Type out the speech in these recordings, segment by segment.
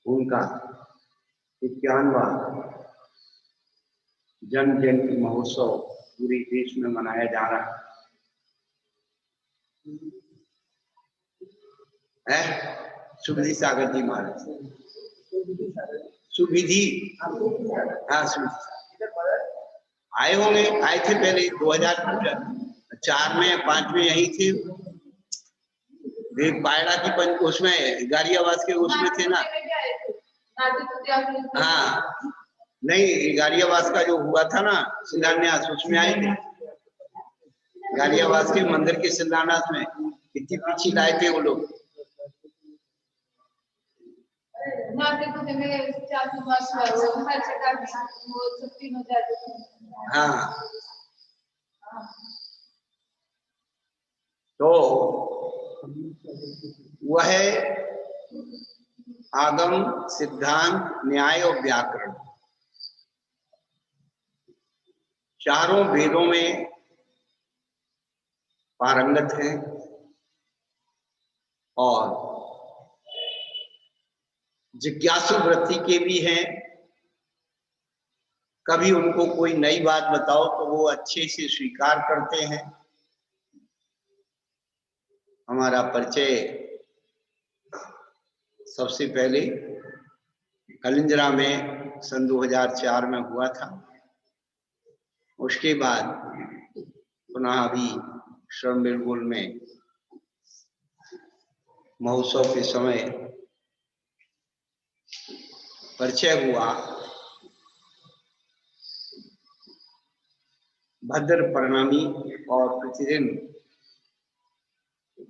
उनका 51वां जन्म जयंती महोत्सव पूरे देश में मनाया जा रहा है। सुविधि सागर जी महाराज, सुविधि, हाँ सुविधि आए होंगे, आए थे पहले 2004 में 5 में यही थे। पायड़ा की उसमें गाड़ियावास के उसमें थे ना। हाँ नहीं, गाड़ियावास का जो हुआ था ना शिलान्यास, उसमें आए थे। गाड़ियावास के मंदिर के शिलान्यास में कितनी पीछे लाए थे वो लोग। हाँ तो वह आगम, सिद्धांत, न्याय और व्याकरण, चारों वेदों में पारंगत हैं और जिज्ञासु वृत्ति के भी हैं। कभी उनको कोई नई बात बताओ तो वो अच्छे से स्वीकार करते हैं। हमारा परिचय सबसे पहले कलिंजरा में सन 2004 में हुआ था। उसके बाद पुनः अभी श्रमबेलगोल में महोत्सव के समय परिचय हुआ। भद्र प्रणामी और प्रतिदिन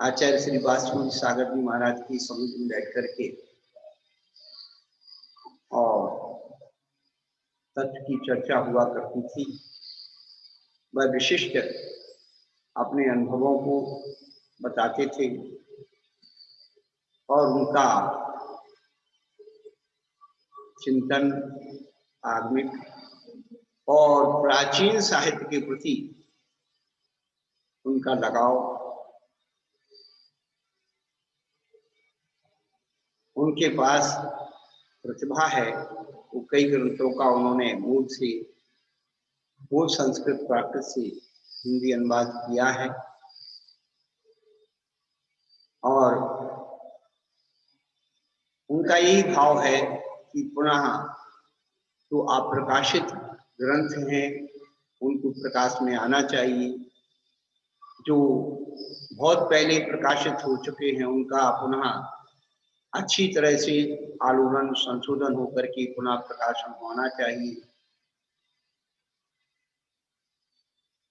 आचार्य श्री वासुदेव सागर जी महाराज की समिति में बैठ करके और तत्व की चर्चा हुआ करती थी। वह विशिष्ट अपने अनुभवों को बताते थे और उनका चिंतन आगमिक और प्राचीन साहित्य के प्रति उनका लगाव, उनके पास प्रतिभा है। वो कई ग्रंथों का उन्होंने मूल संस्कृत प्राकृत से हिंदी अनुवाद किया है और उनका यही भाव है कि पुनः जो अप्रकाशित ग्रंथ हैं उनको प्रकाश में आना चाहिए। जो बहुत पहले प्रकाशित हो चुके हैं उनका पुनः अच्छी तरह से आलोड़न संशोधन होकर के पुनः प्रकाशन होना चाहिए।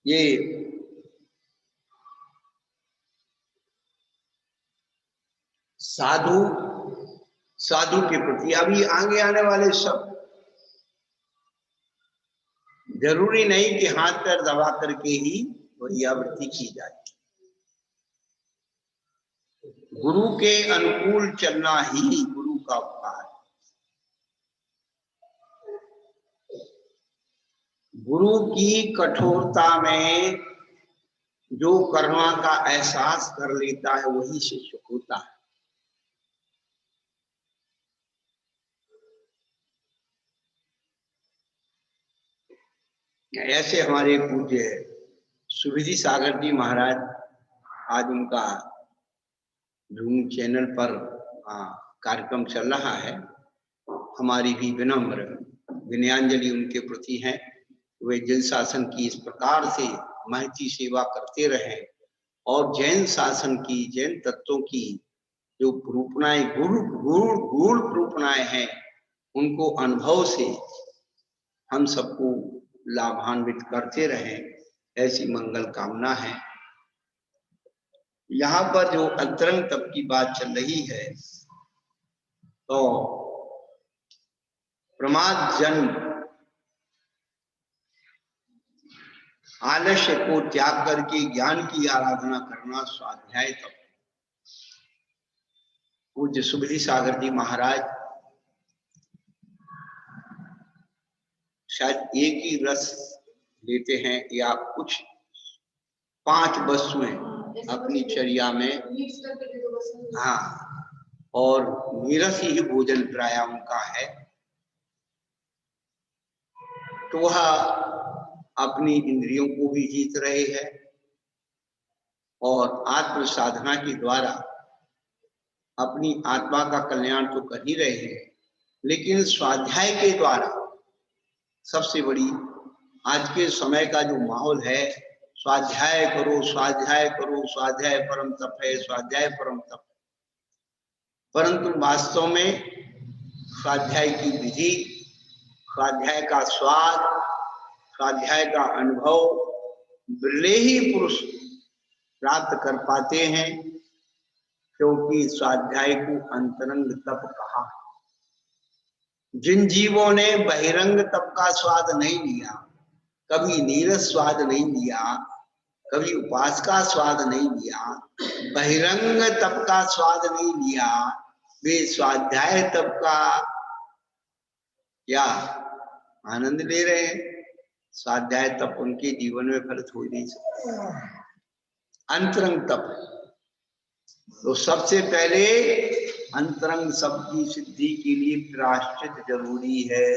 ये साधु के प्रति अभी आगे आने वाले सब जरूरी नहीं कि हाथ पैर दबा करके ही वही आवृत्ति की जाए। गुरु के अनुकूल चलना ही गुरु का उपकार। गुरु की कठोरता में जो करुणा का एहसास कर लेता है वही शिष्य होता है। ऐसे हमारे पूज्य सुविधि सागर जी महाराज, आज उनका जूम चैनल पर कार्यक्रम चल रहा है। हमारी भी विनम्र विनयांजलि उनके प्रति है। वे जैन शासन की इस प्रकार से महती सेवा करते रहे और जैन शासन की, जैन तत्वों की जो रूपनाएं गूढ़ रूपनाएं हैं उनको अनुभव से हम सबको लाभान्वित करते रहे, ऐसी मंगल कामना है। यहाँ पर जो अंतरंग तप की बात चल रही है तो प्रमाद जन्म आलस्य को त्याग करके ज्ञान की आराधना करना स्वाध्याय तप। पूज्य सुविधि सागर जी महाराज शायद एक ही रस लेते हैं या कुछ 5 वस्तुएं अपनी चर्या में, हाँ, और नीरस ही भोजन प्राणायाम का है, तो वह अपनी इंद्रियों को भी जीत रहे हैं और आत्म साधना के द्वारा अपनी आत्मा का कल्याण तो कर ही रहे हैं, लेकिन स्वाध्याय के द्वारा सबसे बड़ी आज के समय का जो माहौल है, स्वाध्याय करो स्वाध्याय करो, स्वाध्याय परम तप है, स्वाध्याय परम तप, परंतु वास्तव में स्वाध्याय की विधि, स्वाध्याय का स्वाद, स्वाध्याय का अनुभव बिरले ही पुरुष प्राप्त कर पाते हैं, क्योंकि स्वाध्याय को अंतरंग तप कहा। जिन जीवों ने बहिरंग तप का स्वाद नहीं लिया, कभी नीरस स्वाद नहीं लिया, कभी उपवास का स्वाद नहीं लिया, बहिरंग तप का स्वाद नहीं लिया, वे स्वाध्याय तप का क्या आनंद ले रहे हैं। स्वाध्याय तप उनके जीवन में फलित हो नहीं सकता। अंतरंग तप, तो सबसे पहले अंतरंग सब की सिद्धि के लिए प्रायश्चित जरूरी है।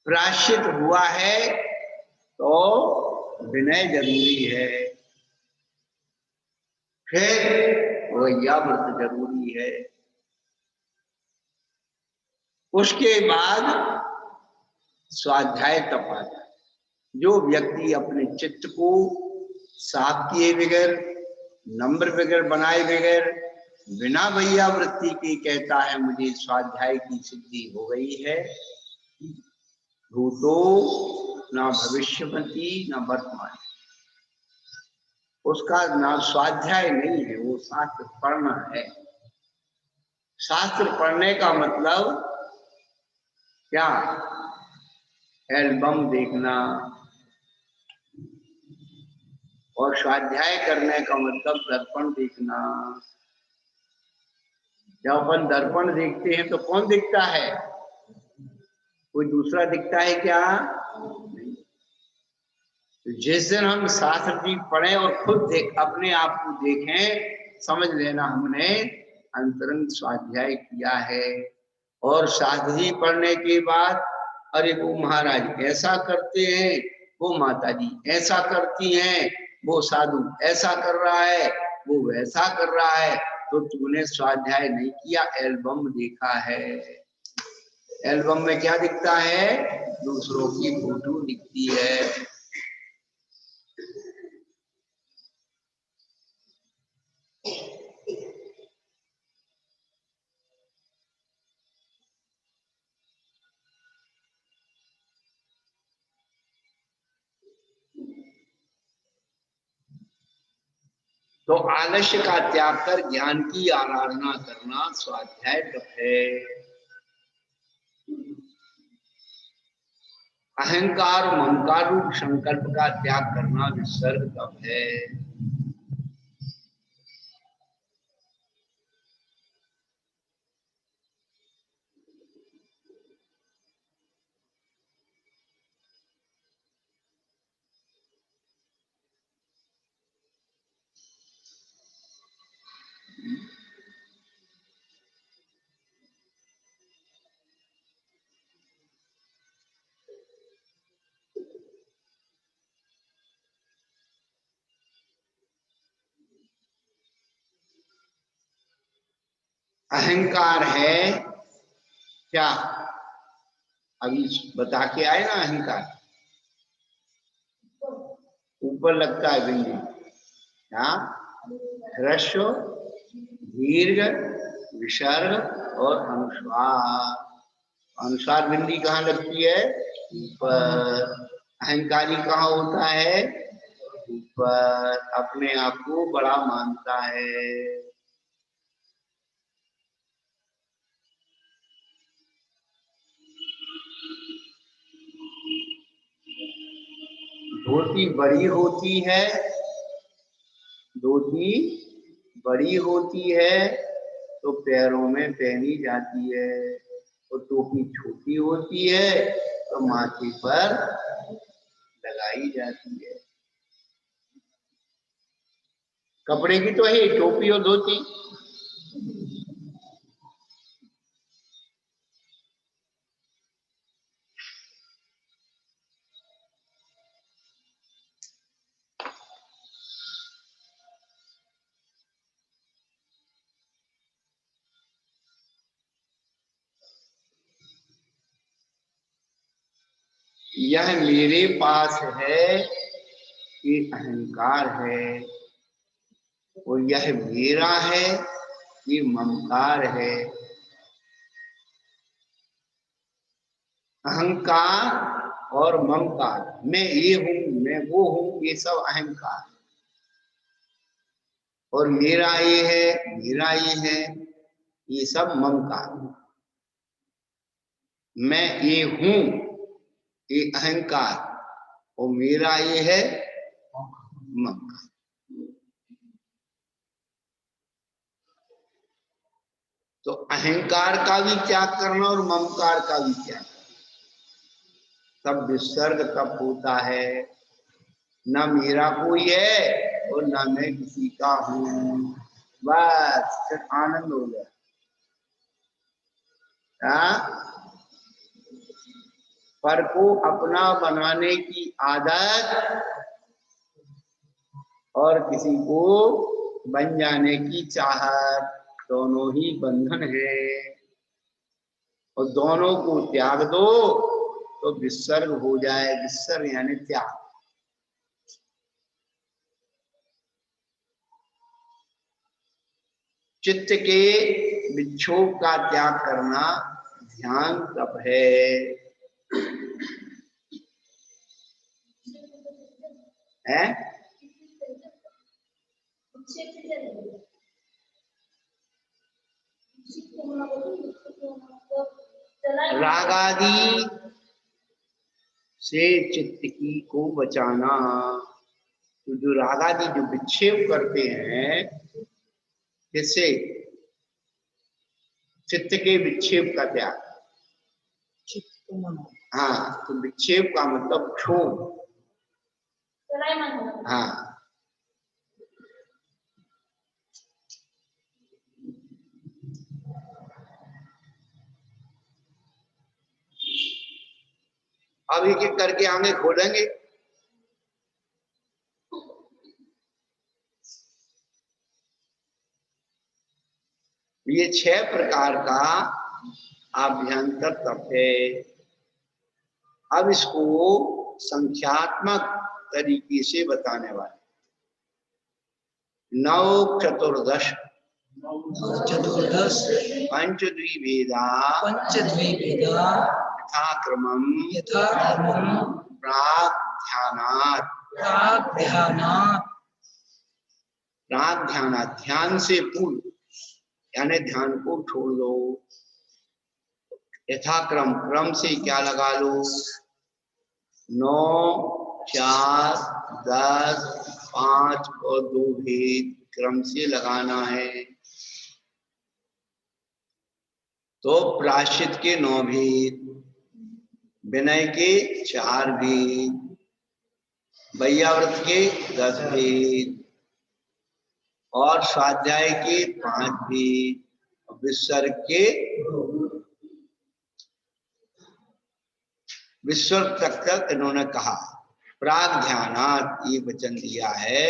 प्रायश्चित हुआ है तो विनय जरूरी है, फिर वैयाव्रत जरूरी है, उसके बाद स्वाध्याय तप आता है। जो व्यक्ति अपने चित्त को साफ किए बगैर, नम्र बगैर बनाए बगैर, बिना वैयावृत्ति के कहता है मुझे स्वाध्याय की सिद्धि हो गई है, भूतो ना भविष्यवती ना वर्तमान, उसका नाम स्वाध्याय नहीं है, वो शास्त्र पढ़ना है। शास्त्र पढ़ने का मतलब क्या? एल्बम देखना, और स्वाध्याय करने का मतलब दर्पण देखना। जब अपन दर्पण देखते हैं तो कौन दिखता है? कोई दूसरा दिखता है क्या? नहीं। तो जिस दिन हम शास्त्र जी पढ़ें और खुद देख अपने आप को देखें, समझ लेना हमने अंतरंग स्वाध्याय किया है। और शास्त्र जी पढ़ने के बाद अरे वो महाराज ऐसा करते हैं, वो माता जी ऐसा करती हैं, वो साधु ऐसा कर रहा है, वो वैसा कर रहा है, तो तूने स्वाध्याय नहीं किया, एल्बम देखा है। एल्बम में क्या दिखता है? दूसरों की फोटो दिखती है। तो आलस्य का त्याग कर ज्ञान की आराधना करना स्वाध्याय तप है। अहंकार ममकार रूप संकल्प का त्याग करना विसर्ग तप है। अहंकार है क्या? अभी बता के आए ना, अहंकार ऊपर लगता है बिंदी, हाँ, ह्रस्व दीर्घ विसर्ग और अनुस्वार। अनुस्वार बिंदी कहाँ लगती है? ऊपर। अहंकारी कहाँ होता है? ऊपर। अपने आप को बड़ा मानता है। धोती बड़ी होती है, धोती बड़ी होती है तो पैरों में पहनी जाती है, और टोपी छोटी होती है तो माथे पर लगाई जाती है। कपड़े की तो है टोपी और धोती। यह मेरे पास है, ये अहंकार है, और यह मेरा है, ये ममकार है। अहंकार और ममकार, मैं ये हूं, मैं वो हूं, ये सब अहंकार। और मेरा ये है, मेरा ये है, ये सब ममकार। मैं ये हूं, ये अहंकार, और मेरा ये है ममकार। तो अहंकार का भी त्याग करना और ममकार का भी त्याग, तब विसर्ग तब होता है। न मेरा कोई है और न मैं किसी का हूं, बस फिर आनंद हो गया। पर को अपना बनाने की आदत और किसी को बन जाने की चाहत, दोनों ही बंधन है। और दोनों को त्याग दो तो विसर्ग हो जाए। विसर्ग यानी त्याग। चित्त के विक्षोभ का त्याग करना ध्यान तप है। राग आदि से चित्त की को बचाना। तो जो राग आदि जो विक्षेप करते हैं, किससे? चित्त के विक्षेप का त्याग। हाँ, तो विक्षेप का मतलब क्षोभ। हाँ, अब एक एक करके आगे खोलेंगे। ये 6 प्रकार का आभ्यंतर तप है। अब इसको संख्यात्मक तरीके से बताने वाले 9 चतुर्दश पंचद्विवेदा यथाक्रमम् प्राग ध्यानात्, ध्यान से पूर्व, यानी ध्यान को छोड़ दो। यथाक्रम, क्रम से क्या लगा लो? 9, 4, 10, 5 और 2 भेद क्रम से लगाना है। तो प्रायश्चित के 9 भेद, विनय के 4 भेद, वैयाव्रत के 10 भेद और स्वाध्याय के 5 भेद, विसर्ग के विसर्ग तक इन्होंने कहा। प्राग ध्यानात् ये वचन दिया है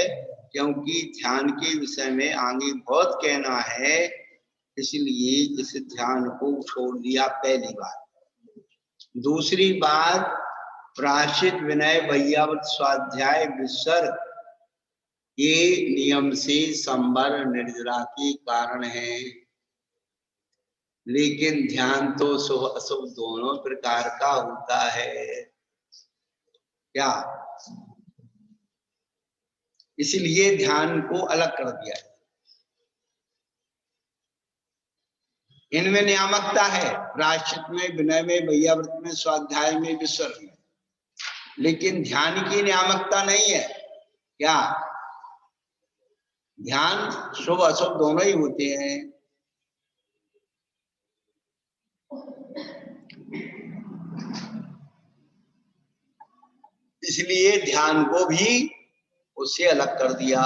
क्योंकि ध्यान के विषय में आगे बहुत कहना है, इसलिए इस ध्यान को छोड़ दिया पहली बार। दूसरी बात, प्रायश्चित, विनय, वैयाव्रत, स्वाध्याय, विसर्ग ये नियम से संवर निर्जरा के कारण है। लेकिन ध्यान तो शुभ अशुभ दोनों प्रकार का होता है क्या? इसलिए ध्यान को अलग कर दिया। इनमें नियामकता है, प्रायश्चित में, विनय में, वैयाव्रत में, स्वाध्याय में, विसर्ग में, लेकिन ध्यान की नियामकता नहीं है क्या? ध्यान शुभ अशुभ दोनों ही होते हैं। इसलिए ध्यान को भी उससे अलग कर दिया।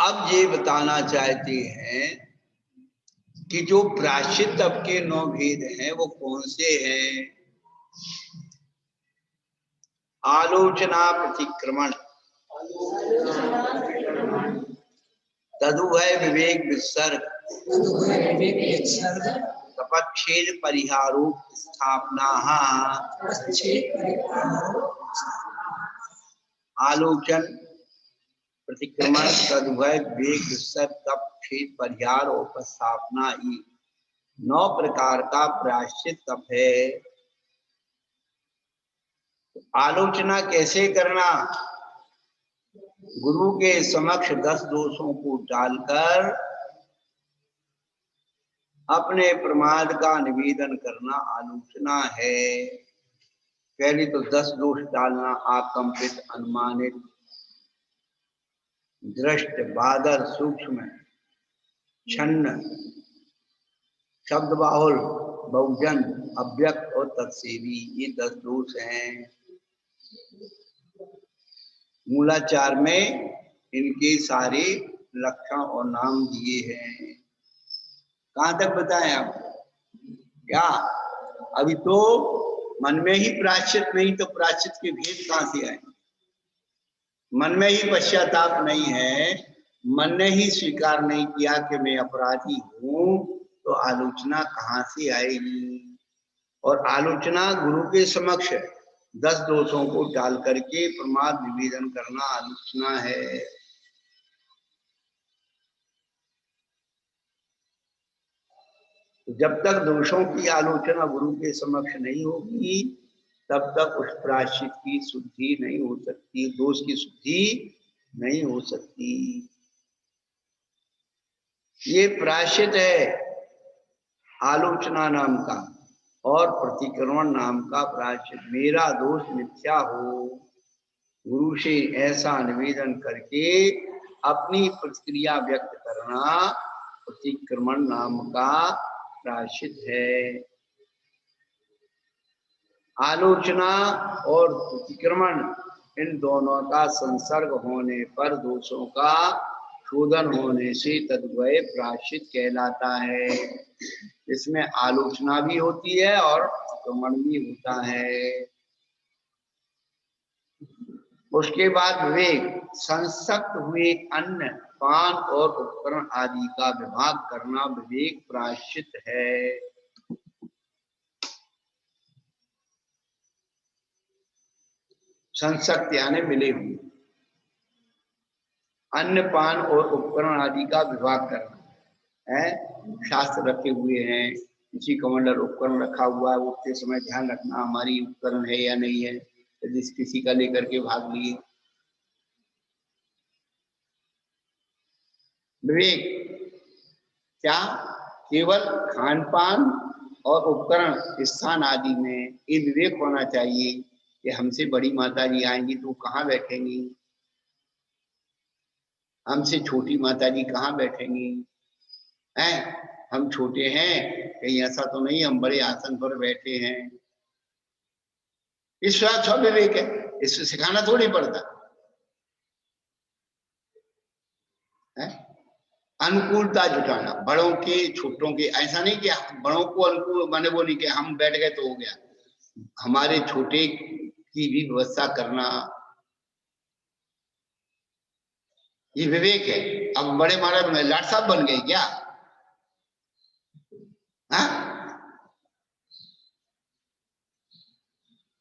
अब ये बताना चाहते हैं कि जो प्रायश्चित तप के 9 भेद हैं वो कौन से हैं? आलोचना प्रतिक्रमण, तदुभय विवेक विसर्ग, तपच्छेद परिहारो स्थापना, आलोचन प्रतिक्रमण तदुभय विवेक विसर्ग तपच्छेद परिहार और उपस्थापना, 9 प्रकार का प्रायश्चित तप है। आलोचना कैसे करना? गुरु के समक्ष 10 दोषों को डालकर अपने प्रमाद का निवेदन करना आलोचना है। पहले तो 10 दोष डालना, आकंपित, अनुमानित, दृष्ट, बादर, सूक्ष्म, छन्न, शब्द बाहुल, बहुजन, अव्यक्त और तत्सेवी, ये 10 दोष हैं। मूलाचार में इनके सारे लक्षण और नाम दिए हैं। कहां तक बताएं आप? क्या अभी तो मन में ही प्रायश्चित नहीं, तो प्रायश्चित के भेद कहां से आए? मन में ही पश्चाताप नहीं है, मन ने ही स्वीकार नहीं किया कि मैं अपराधी हूं, तो आलोचना कहां से आएगी? और आलोचना गुरु के समक्ष 10 दोषों को डाल करके प्रमाद निवेदन करना आलोचना है। जब तक दोषों की आलोचना गुरु के समक्ष नहीं होगी तब तक उस प्रायश्चित की शुद्धि नहीं हो सकती, दोष की शुद्धि नहीं हो सकती। ये प्रायश्चित है आलोचना नाम का और प्रतिक्रमण नाम का प्रायश्चित। मेरा दोष मिथ्या हो, गुरु से ऐसा निवेदन करके अपनी प्रतिक्रिया व्यक्त करना प्रतिक्रमण नाम का प्रायश्चित है। आलोचना और प्रतिक्रमण इन दोनों का संसर्ग होने पर दोषों का शोधन होने से तद्वय प्रायश्चित कहलाता है। इसमें आलोचना भी होती है और प्रतिक्रमण भी होता है। उसके बाद विवेक, संसक्त हुए अन्न, पान और उपकरण आदि का विभाग करना विवेक प्रायश्चित है। संसक्त यानी मिले हुए, अन्न, पान और उपकरण आदि का विभाग करना है। शास्त्र रखे हुए हैं, किसी कमंडल उपकरण रखा हुआ है, उठते समय ध्यान रखना हमारी उपकरण है या नहीं है, यदि किसी का लेकर के भाग लिए। विवेक क्या? केवल खान पान और उपकरण स्थान आदि में ये विवेक होना चाहिए कि हमसे बड़ी माता जी आएंगी तो कहाँ बैठेंगी, हमसे छोटी माता जी कहाँ बैठेंगी, हैं? हम छोटे हैं, कहीं ऐसा तो नहीं हम बड़े आसन पर बैठे हैं। इस विवेक है, इससे सिखाना थोड़ी पड़ता है। अनुकूलता जुटाना, बड़ों के छोटों के, ऐसा नहीं कि बड़ों को अनुकूल माने वो नहीं कि हम बैठ गए तो हो गया, हमारे छोटे की भी व्यवस्था करना, ये विवेक है। अब बड़े महाराज लाट साहब बन गए क्या? हाँ,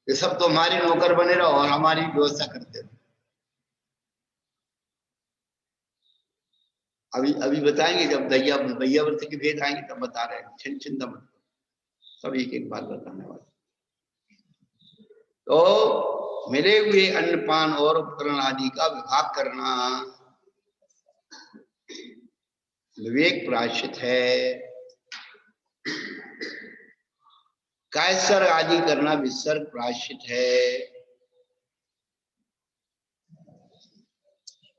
ये सब तो हमारे नौकर बने रहो और हमारी व्यवस्था करते रहो। अभी बताएंगे, जब दह्याव्रत के भेद आएंगे तब बता रहे हैं, चिंता मत, सब एक एक बात बताने वाले। तो मिले हुए अन्न, पान और उपकरण आदि का विभाग करना विवेक प्रायश्चित है। कायसर्ग आदि करना विसर्ग प्रायश्चित है।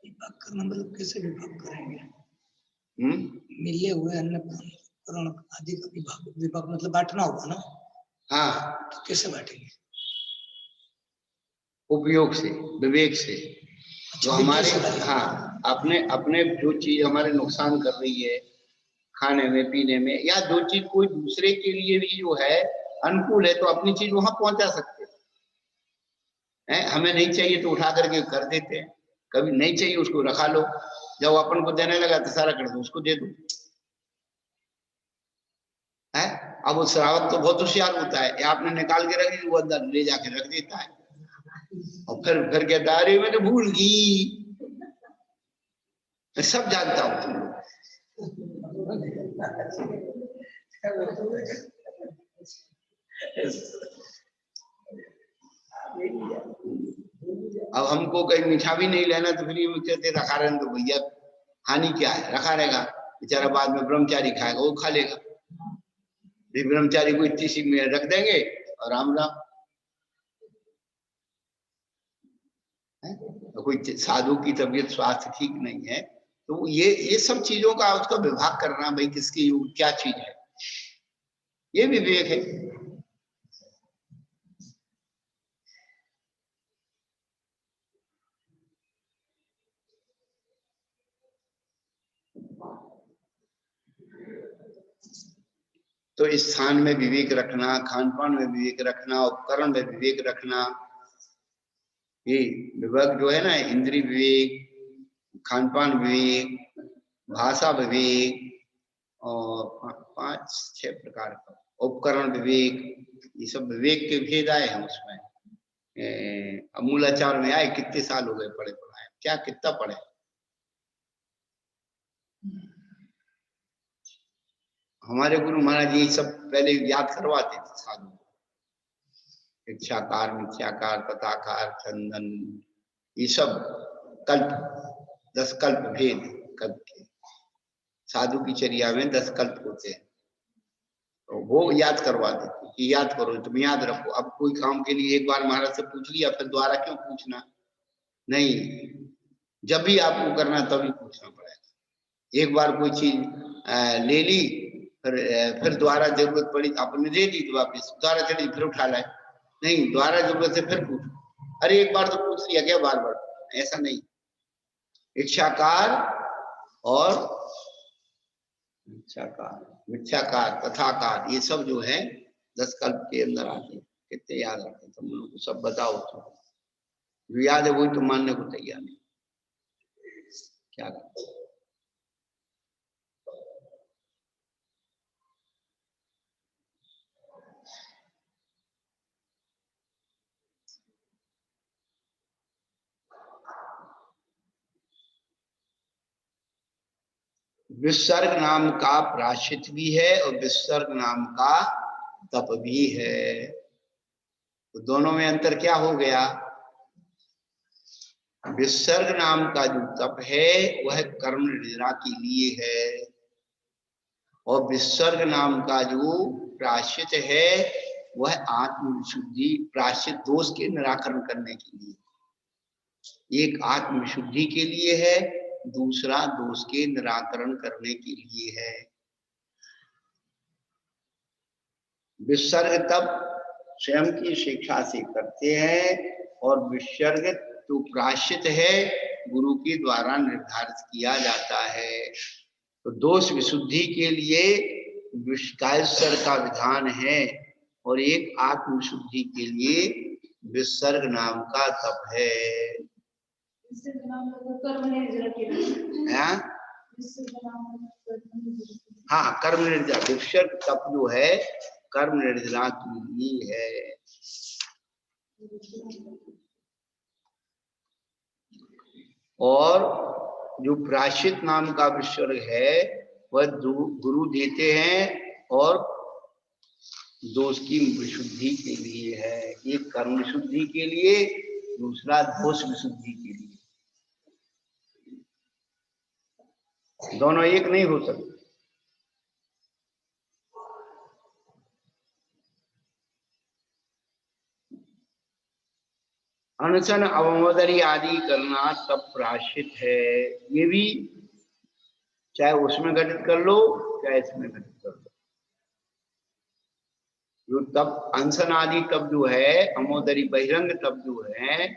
विभाग करना मतलब कैसे विभाग करेंगे? मिले हुए अन्न, पान, उपकरण आदि का विभाग मतलब बांटना होगा ना? हाँ, तो कैसे बांटेंगे? उपयोग से, विवेक से। जो हमारे, हाँ, अपने अपने जो चीज हमारे नुकसान कर रही है खाने में पीने में, या जो चीज कोई दूसरे के लिए भी जो है अनुकूल है, तो अपनी चीज वहां पहुंचा सकते हैं। हमें नहीं चाहिए तो उठा करके कर देते हैं, कभी नहीं चाहिए उसको रखा लो, जब अपन को देने लगा तो सारा कर दो उसको दे दो है। अब वो श्रावक तो बहुत होशियार होता है, आपने निकाल के रख दी, वो अंदर ले जाके रख देता है और फिर कहता है अरे मैंने भूल गई। मैं सब जानता हूं तुम लोग। अब हमको कहीं मीठा भी नहीं लेना तो फिर ये कहते रखा रहने दो भैया, हानि क्या है, रखा रहेगा, बेचारा बाद में ब्रह्मचारी खाएगा वो खा लेगा। ब्रह्मचारी को इतनी सी में रख देंगे और राम राम। तो कोई साधु की तबीयत स्वास्थ्य ठीक नहीं है तो ये सब चीजों का उसका विभाग करना, भाई किसकी क्या चीज है, ये विवेक है। तो इस स्थान में विवेक रखना, खान पान में विवेक रखना, उपकरण में विवेक रखना, ये विवेक जो है ना, इंद्रिय विवेक, खान पान विवेक, भाषा विवेक, और 5-6 प्रकार का उपकरण विवेक, ये सब विवेक के भेद आए हैं उसमें। मूलाचार में आए, कितने साल हो गए पढ़े पढ़ाए, क्या कितना पढ़े। हमारे गुरु महाराज ये सब पहले याद करवाते थे साधु, इच्छाकार, मिथ्याकार, तथाकार, चंदन, ये सब कल्प, 10 कल्प भेद कल्प के। साधु की चर्या में 10 कल्प होते हैं, तो वो याद करवा देते कि याद करो, तुम याद रखो। अब कोई काम के लिए एक बार महाराज से पूछ लिया, फिर दोबारा क्यों पूछना, नहीं, जब भी आपको करना तभी पूछना पड़ेगा। एक बार कोई चीज ले ली, फिर दोबारा जरूरत पड़ी, आपने दे दी तो वापिस, दोबारा चली फिर उठा लाए, नहीं, दोबारा जरूरत है फिर पूछो। अरे एक बार तो पूछ लिया, क्या बार बार, ऐसा नहीं। इच्छाकार और मिथ्याकार, तथाकार, ये सब जो है 10 कल्प के अंदर आते हैं। कितने याद रखते तुम लोग को, सब बताओ तो, जो याद है वही तो मानने को तैयार नहीं, क्या करते। विसर्ग नाम का प्रायश्चित भी है और विसर्ग नाम का तप भी है, तो दोनों में अंतर क्या हो गया। विसर्ग नाम का जो तप है वह कर्म निद्रा के लिए है, और विसर्ग नाम का जो प्रायश्चित है वह आत्मविशुद्धि, प्रायश्चित दोष के निराकरण करने के लिए। एक आत्मविशुद्धि के लिए है, दूसरा दोष के निराकरण करने के लिए है। विसर्ग तप स्वयं की शिक्षा से करते हैं, और विसर्ग तो प्रायश्चित है, गुरु के द्वारा निर्धारित किया जाता है। तो दोष विशुद्धि के लिए विसर्ग का विधान है, और एक आत्मविशुद्धि के लिए विसर्ग नाम का तप है। हाँ, कर्म निर्जला, विसर्ग तप जो है कर्म निर्जला की ही है। और जो प्रायश्चित नाम का विसर्ग है वह गुरु देते हैं, और दोष की विशुद्धि के लिए है। एक कर्म विशुद्धि के लिए, दूसरा दोष विशुद्धि के लिए। दोनों एक नहीं हो सकते। अनशन अवमोदरी आदि करना तब प्रायश्चित है, ये भी चाहे उसमें घटित कर लो चाहे इसमें घटित कर लो। जो तब अनशन आदि तब जो है, अमोदरी बहिरंग तब जो है,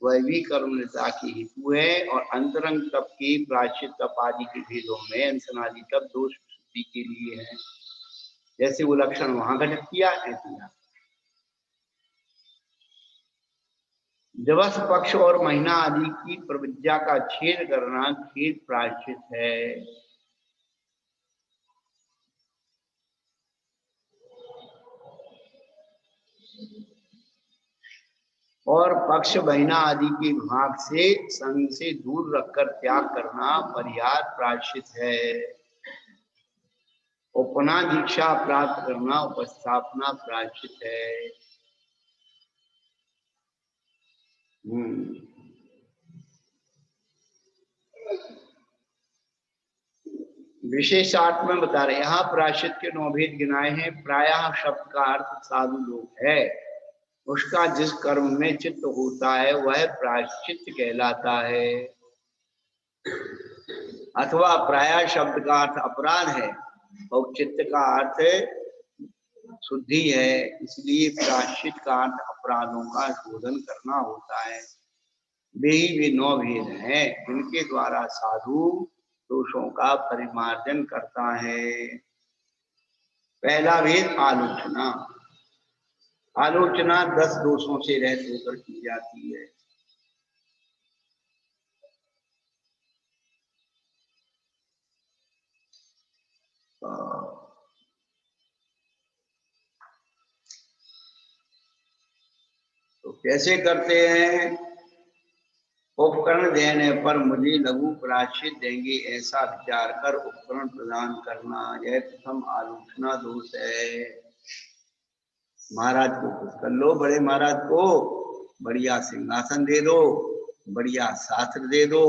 वह भी कर्मनिरता की हेतु है और अंतरंग तप के प्रायश्चित तप आदि के भेदों में अंसनादि तप दोष शुद्धि के लिए है। जैसे वो लक्षण वहां घटित किया ऐसे यहाँ दिवस पक्ष और महीना आदि की प्रविद्या का छेद करना खेद प्रायश्चित है। और पक्ष महीना आदि के विभाग से संग से दूर रखकर त्याग करना परिहार प्रायश्चित है। उपना दीक्षा प्राप्त करना उपस्थापना प्रायश्चित है। विशेषार्थ में बता रहे यहाँ प्रायश्चित के 9 भेद गिनाए हैं। प्रायः शब्द का अर्थ साधु लोग है। उसका जिस कर्म में चित्त होता है वह प्रायश्चित कहलाता है। अथवा प्रायः शब्द का अर्थ अपराध है और चित्त का अर्थ शुद्धि है, इसलिए प्रायश्चित का अर्थ अपराधों का शोधन करना होता है। वे 9 भेद हैं जिनके द्वारा साधु दोषों का परिमार्जन करता है। पहला भेद आलोचना। आलोचना 10 दोषों से रहित होकर की जाती है। तो कैसे करते हैं? उपकरण देने पर मुझे लघु प्रायश्चित देंगे ऐसा विचार कर उपकरण प्रदान करना, यह प्रथम आलोचना दोष है। महाराज को खुश कर लो, बड़े महाराज को बढ़िया सिंहासन दे दो, बढ़िया शास्त्र दे दो,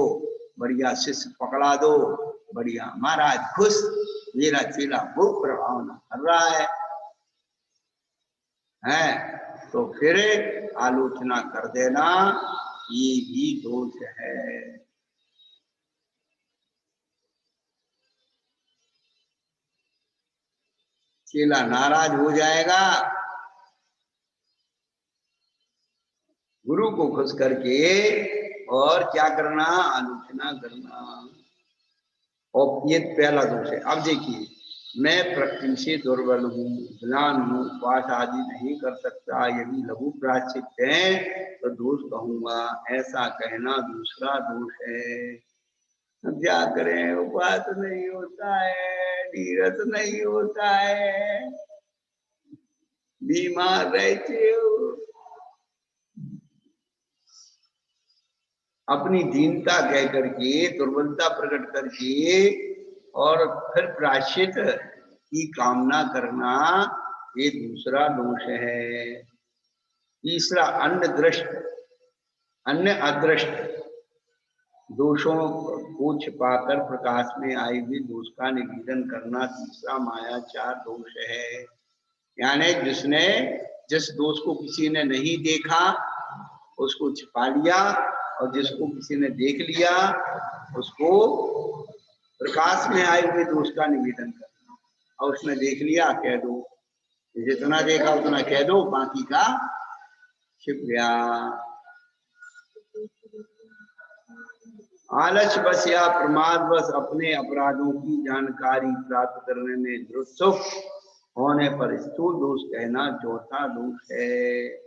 बढ़िया शिष्य पकड़ा दो, बढ़िया महाराज खुश, मेरा चेला वो प्रभाव न कर रहा है तो फिर आलोचना कर देना, ये भी दोष है। चेला नाराज हो जाएगा। गुरु को खुश करके और क्या करना? आलोचना करना। और ये पहला दोष है। अब देखिए, मैं प्रकृति से दुर्बल हूँ, ज्ञान हूँ, पाठ आदि नहीं कर सकता, यदि लघु प्रायश्चित है तो दोष कहूंगा, ऐसा कहना दूसरा दोष है। क्या करें, उपवास नहीं होता है, नीरस नहीं होता है, बीमार रहते हो, अपनी दीनता कह करके, दुर्बलता प्रकट करके और फिर प्रायश्चित की कामना करना, ये दूसरा दोष है। तीसरा अन्य अदृष्ट दोषों को छिपाकर प्रकाश में आए हुए दोष का निवेदन करना, तीसरा मायाचार दोष है। यानी जिस दोष को किसी ने नहीं देखा उसको छिपा लिया, और जिसको किसी ने देख लिया उसको प्रकाश में आए हुए दोष का निवेदन करना। और उसने देख लिया कह दो, जितना देखा उतना कह दो, बाकी का छिप गया। आलस बस या प्रमाद बस अपने अपराधों की जानकारी प्राप्त करने में दुरुत्सुक होने पर स्थूल दोष कहना चौथा दोष है।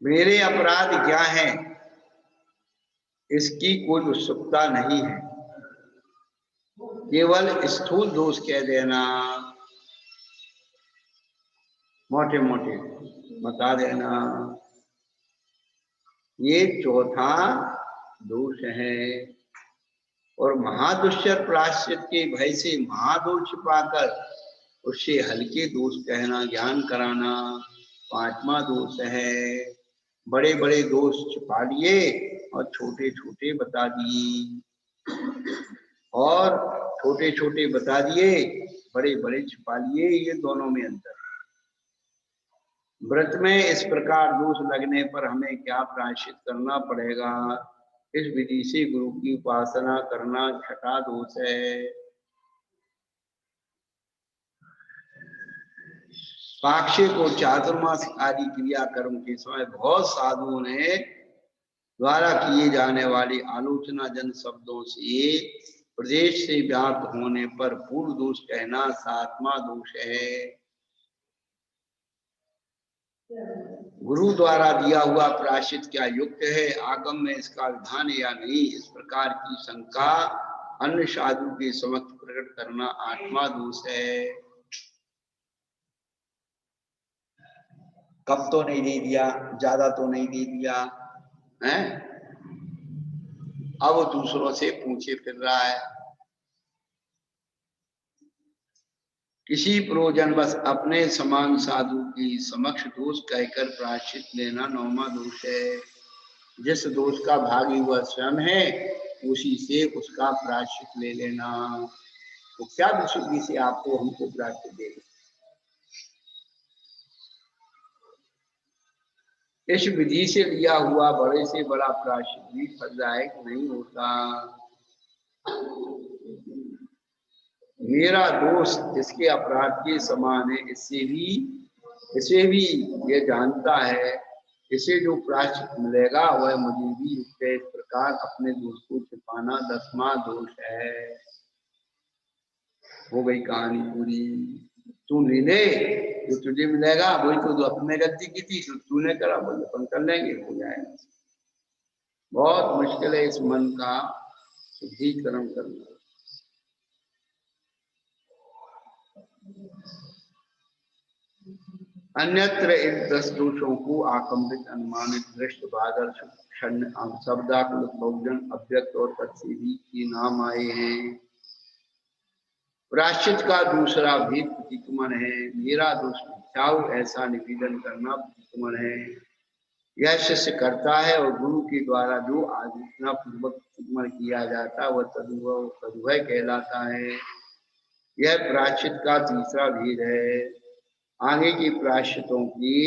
मेरे अपराध क्या है इसकी कोई उत्सुकता नहीं है, केवल स्थूल दोष कह देना, मोटे मोटे बता देना, ये चौथा दोष है। और महादुष्चर प्रायश्चित के भय से महादोष छिपाकर उससे हल्के दोष कहना, ज्ञान कराना, पांचवा दोष है। बड़े बड़े दोष छिपा लिए और छोटे छोटे बता दिए, और छोटे छोटे बता दिए, बड़े बड़े छिपा लिए, ये दोनों में अंतर। व्रत में इस प्रकार दोष लगने पर हमें क्या प्रायश्चित करना पड़ेगा? इस विधि से गुरु की उपासना करना छठा दोष है। पाक्षिक और चातुर्मास आदि क्रियाकर्म के समय बहुत साधुओं ने द्वारा किए जाने वाली आलोचना जन शब्दों से प्रदेश से व्याप्त होने पर पूर्व दोष कहना सातवां दोष है। गुरु द्वारा दिया हुआ प्रायश्चित क्या युक्त है, आगम में इसका विधान या नहीं, इस प्रकार की शंका अन्य साधु के समक्ष प्रकट करना आठवां दोष है। कब तो नहीं दे दिया, ज्यादा तो नहीं दे दिया है, अब दूसरों से पूछे फिर रहा है। किसी प्रयोजन बस अपने समान साधु की समक्ष दोष कहकर प्रायश्चित लेना नौवां दोष है। जिस दोष का भागी वह स्वयं है, उसी से उसका प्रायश्चित ले लेना। तो क्या विशुद्धि से आपको हमको प्रायश्चित देगा? इस विधि से लिया हुआ बड़े से बड़ा प्रायश्चित भी फलदायक नहीं होता। मेरा दोष इसके अपराध के समान है, इसे भी ये जानता है, इसे जो प्रायश्चित मिलेगा वह मुझे भी युक्त है। इस प्रकार अपने दोष को छिपाना 10वां दोष है। हो गई कहानी पूरी। तू ले ले, जो तुझे मिलेगा वही तो अपने गलती की थी, तो तूने करा, बोले अपन कर लेंगे, हो जाएगा। बहुत मुश्किल है इस मन का शुद्धिकरण करना। अन्यत्र इन 10 दोषों को आकंबित, अनुमानित, दृष्ट, बादल, शब्दात्मक, बहुजन, अव्यक्त और तत्सीधी के नाम आए हैं। प्रायश्चित का दूसरा भेद प्रतिक्रमण है। मेरा दोष मिथ्याओ ऐसा निवेदन करना प्रतिक्रमण है। यह शिष्य करता है और गुरु के द्वारा जो आलोचना पूर्वक प्रतिक्रमण किया जाता है वह तदुभय कहलाता है। यह प्रायश्चित का तीसरा भेद है। आगे के प्रायश्चितों की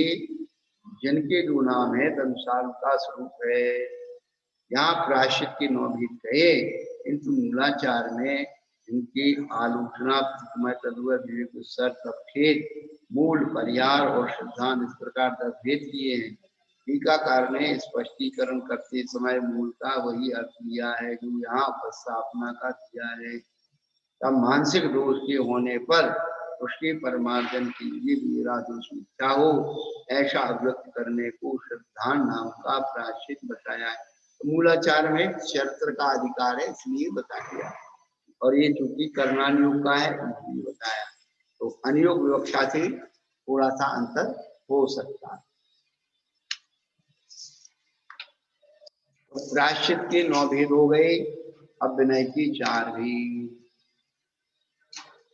जिनके जो नाम है तदनुसार का स्वरूप है। यहाँ प्रायश्चित के 9 भेद कहे, किंतु मूलाचार में इनकी आलोचना, विवेक, उत्सर्ग, अपखेद, मूल, परिहार और सिद्धांत इस प्रकार 10 भेद किए हैं। टीकाकार ने स्पष्टीकरण करते समय मूल का वही अर्थ लिया है जो यहाँ उपस्थापना का किया है। तब मानसिक दोष के होने पर उसके परमार्जन के लिए मेरा दोष मिथ्या हो ऐसा अभिव्यक्त करने को श्रद्धान नाम का प्रायश्चित बताया है। तो मूलाचार में चरित्र का अधिकार है इसलिए बताया, और ये चूंकि कर्णानुयोग का है इसलिए बताया। तो अनुयोग विवक्षा से थोड़ा सा अंतर हो सकता है। तो प्रायश्चित के 9 भेद हो गए, अब विनय के 4 भेद।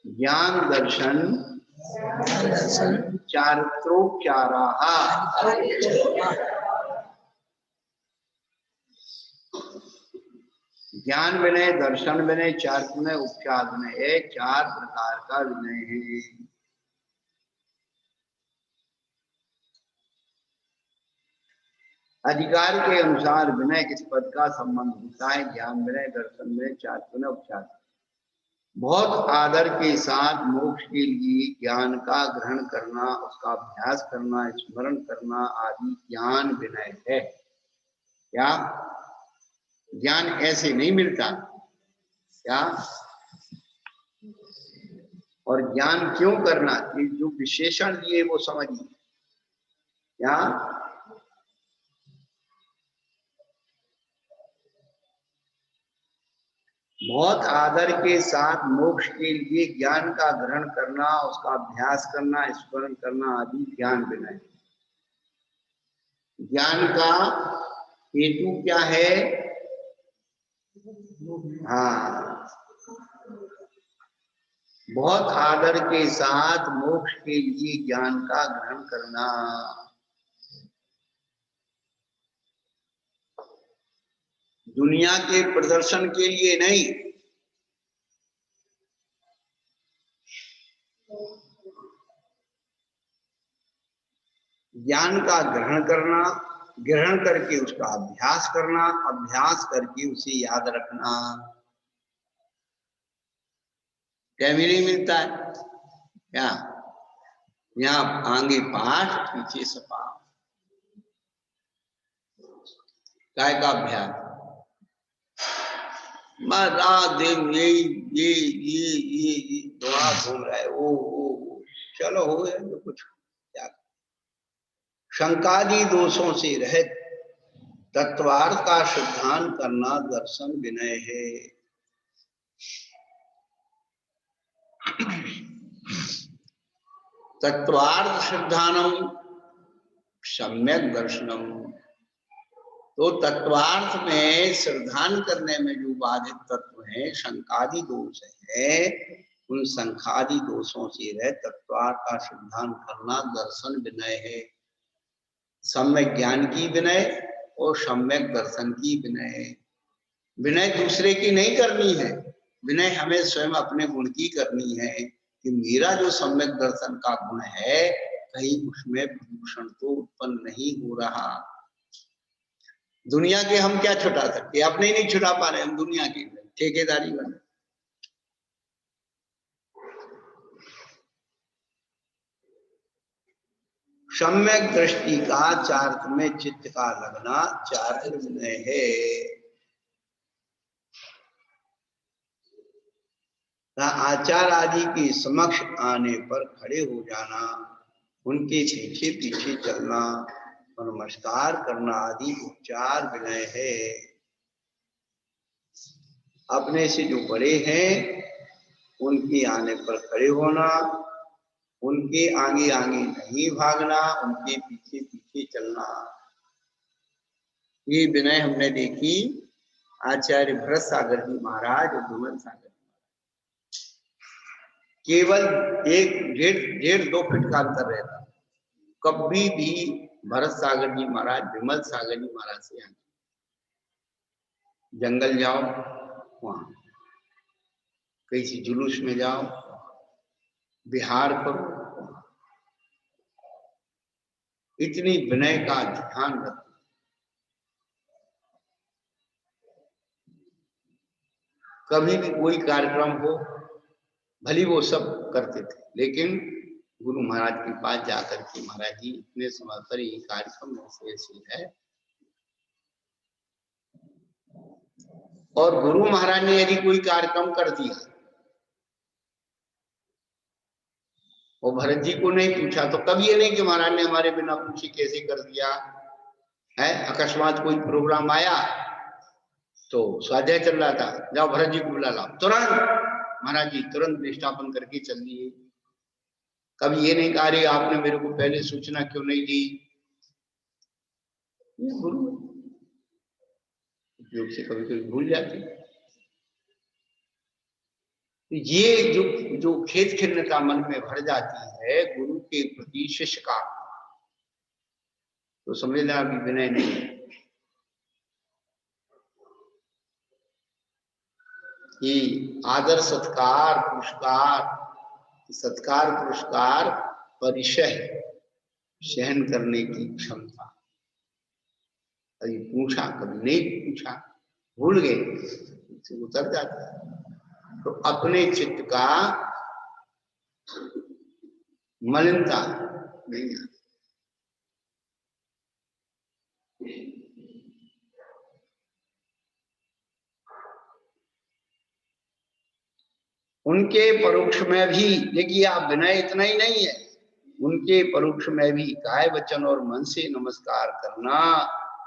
ज्ञान दर्शन चारित्रोपचाराः। ज्ञान विनय, दर्शन विनय, चारित्र विनय, उपचार विनय, 4 प्रकार का विनय है। अधिकार के अनुसार विनय किस पद का संबंध होता है? ज्ञान विनय, दर्शन विनय, चारित्र विनय, उपचार। बहुत आदर के साथ मोक्ष के लिए ज्ञान का ग्रहण करना, उसका अभ्यास करना, स्मरण करना आदि ज्ञान विनय है। क्या ज्ञान ऐसे नहीं मिलता क्या? और ज्ञान क्यों करना, ये जो विशेषण दिए वो समझिए। क्या बहुत आदर के साथ मोक्ष के लिए ज्ञान का ग्रहण करना, उसका अभ्यास करना, स्मरण करना आदि ज्ञान विनय। ज्ञान का हेतु क्या है? हाँ, बहुत आदर के साथ मोक्ष के लिए ज्ञान का ग्रहण करना। दुनिया के प्रदर्शन के लिए नहीं, ज्ञान का ग्रहण करना, ग्रहण करके उसका अभ्यास करना, अभ्यास करके उसे याद रखना। क्या भी नहीं मिलता है क्या? यहाँ आगे पाठ, पीछे सपा। काय का अभ्यास, रात दिन ये दौड़ा घूम रहा है। ओ चलो हो गया जो कुछ। क्या शंकादि दोषों से रहित तत्वार्थ का सिद्धांत करना दर्शन विनय है। तत्वार्थ सिद्धानम सम्यक दर्शनम। तो तत्वार्थ में श्रद्धान करने में जो बाधित तत्व है, शंकादि दोष है, उन शंकादि दोषों से रह तत्वार्थ का सिद्धांत करना दर्शन विनय है। सम्यक ज्ञान की विनय और सम्यक दर्शन की विनय। विनय दूसरे की नहीं करनी है, विनय हमें स्वयं अपने गुण की करनी है कि मेरा जो सम्यक दर्शन का गुण है कहीं उसमें प्रदूषण तो उत्पन्न नहीं हो रहा। दुनिया के हम क्या छुटा सकते, अपने ही नहीं छुटा पा रहे हम, दुनिया की ठेकेदारी बने। सम्यक दृष्टि का चार्थ में चित्त का लगना चार्थ विनय है। आचार आदि के समक्ष आने पर खड़े हो जाना, उनके पीछे पीछे चलना और नमस्कार करना आदि उपचार विनय है। अपने से जो बड़े हैं उनके आने पर खड़े होना, उनके आगे आगे नहीं भागना, उनके पीछे पीछे चलना। ये विनय हमने देखी आचार्य भरत सागर जी महाराज और विमल सागर केवल एक डेढ़ 2 फीट का अंतर रहता। कभी भी भरत सागर जी महाराज विमल सागर जी महाराज से आगे जंगल जाओ वहां, किसी जुलूस में जाओ, बिहार करो, इतनी विनय का ध्यान रखो। कभी भी कोई कार्यक्रम हो, भली वो सब करते थे, लेकिन गुरु महाराज के पास जाकर के महाराज जी इतने समय पर ये कार्यक्रम ऐसे है। और गुरु महाराज ने यदि कोई कार्यक्रम कर दिया और भरत जी को नहीं पूछा, तो कभी ये नहीं कि महाराज ने हमारे बिना पूछे कैसे कर दिया है। अकस्मात कोई प्रोग्राम आया तो स्वाध्याय चल रहा था, जाओ भरत जी को बुला लाओ, तुरंत महाराज जी तुरंत निष्ठापन करके चल दिए। कभी ये नहीं कहा रे आपने मेरे को पहले सूचना क्यों नहीं दी। गुरु उपयोग से कभी कभी भूल जाते। ये जो खेत खिन्नता मन में भर जाती है गुरु के प्रति शिष्य का, तो समझ लेना अभी विनय नहीं। ये आदर सत्कार पुरस्कार परिचय सहन करने की क्षमता। कभी पूछा कभी नहीं पूछा, भूल गए, उतर जाता है। तो अपने चित्त का मलिनता नहीं आती। उनके परोक्ष में भी देखिए आप, विनय इतना ही नहीं है, उनके परोक्ष में भी काय वचन और मन से नमस्कार करना,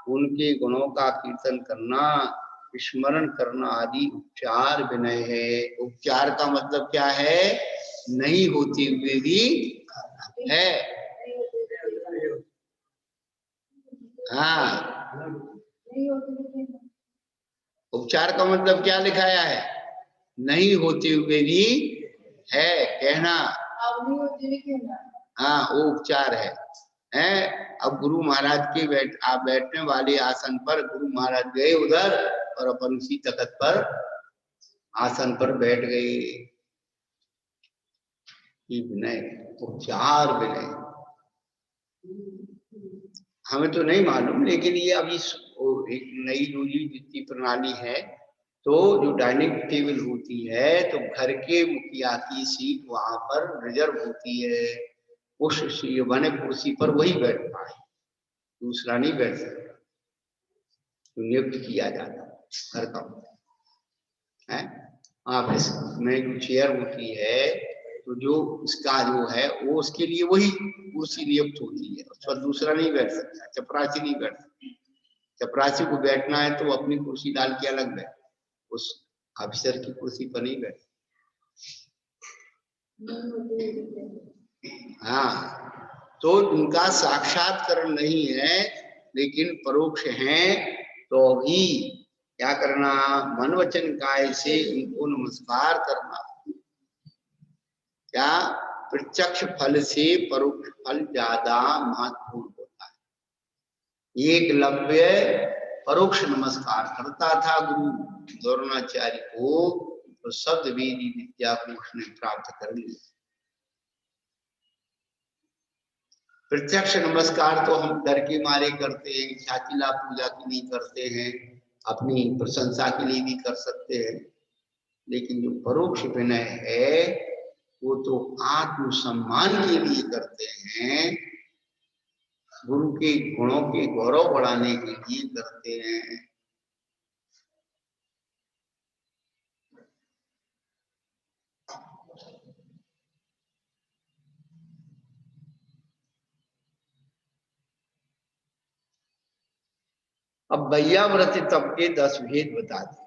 उनके गुणों का कीर्तन करना, स्मरण करना आदि उपचार विनय है। उपचार का मतलब क्या है, नहीं होते हुए भी है। हाँ, उपचार का मतलब क्या लिखाया है, नहीं होते हुए भी है कहना। हाँ वो उपचार है। अब गुरु महाराज के आप बैठने वाले आसन पर गुरु महाराज गए उधर और अपन उसी तख्त पर आसन पर बैठ गए। विनय, उपचार विनय हमें तो नहीं मालूम, लेकिन ये अभी एक नई दूरी वित्तीय प्रणाली है। तो जो डाइनिंग टेबल होती है तो घर के मुखिया की सीट वहां पर रिजर्व होती है। उस बने कुर्सी पर वही बैठ पाए, दूसरा नहीं बैठ सकता, तो नियुक्त किया जाता घर का है। ऑफिस में जो चेयर होती है तो जो उसका जो है वो उसके लिए वही कुर्सी नियुक्त होती है, उस पर दूसरा नहीं बैठ सकता, चपरासी नहीं बैठ सकता। चपरासी को बैठना है तो अपनी कुर्सी डाल के अलग बैठ, उस ऑफिसर की कुर्सी पर नहीं बैठ। हाँ, तो उनका साक्षात्करण नहीं है लेकिन परोक्ष है, तो भी क्या करना, मन वचन काय से इनको नमस्कार करना। क्या प्रत्यक्ष फल से परोक्ष फल ज्यादा महत्वपूर्ण होता है। एकलव्य परोक्ष नमस्कार करता था गुरु द्रोणाचार्य को, तो शब्द वेदी विद्या को उसने प्राप्त कर लिया। प्रत्यक्ष नमस्कार तो हम डर के मारे करते हैं, ख्यातिला पूजा के लिए करते हैं, अपनी प्रशंसा के लिए भी कर सकते हैं, लेकिन जो परोक्ष विनय है वो तो आत्मसम्मान के लिए करते हैं, गुरु के गुणों के गौरव बढ़ाने के लिए करते हैं। अब वैयाव्रत तप के 10 भेद बता दिए।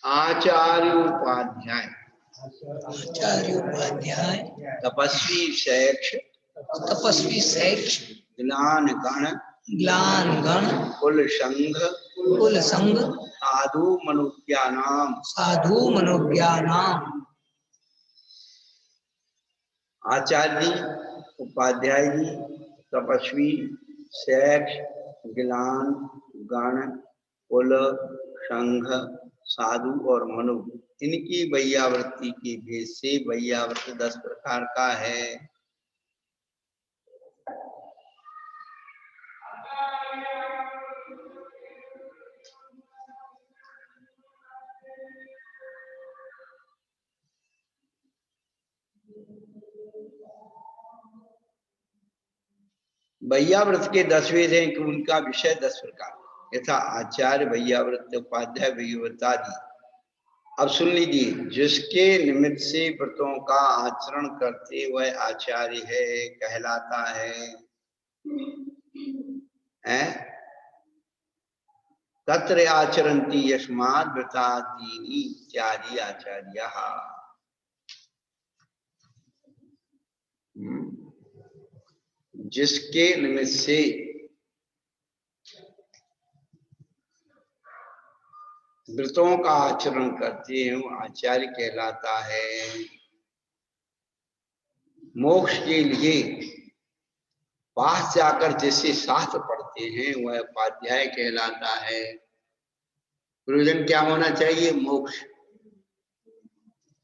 आचार्य उपाध्याय, तपस्वी शैक्ष, ज्ञान गण, कुल संघ, साधु मनोज्ञानाम। आचार्य जी, उपाध्याय जी, तपस्वी, शैक्ष, ज्ञान गण, कुल संघ, साधु और मनु, इनकी वैयावृत्ति के भेद से वैयावृत्ति 10 प्रकार का है। वैयाव्रत के 10 भेद हैं कि उनका विषय 10 प्रकार, यथा आचार्य वैयाव्रत, उपाध्याय वैयाव्रतादि। अब सुन लीजिए, जिसके निमित्त से व्रतों का आचरण करते वह आचार्य है, कहलाता है। तत्र आचरन्ति यस्मात् व्रतादीनि इत्यादि आचार्याः। जिसके निमित्त से व्रतों का आचरण करते हैं वो आचार्य कहलाता है। मोक्ष के लिए पास जाकर जिससे शास्त्र पढ़ते हैं वह उपाध्याय कहलाता है। प्रयोजन क्या होना चाहिए? मोक्ष।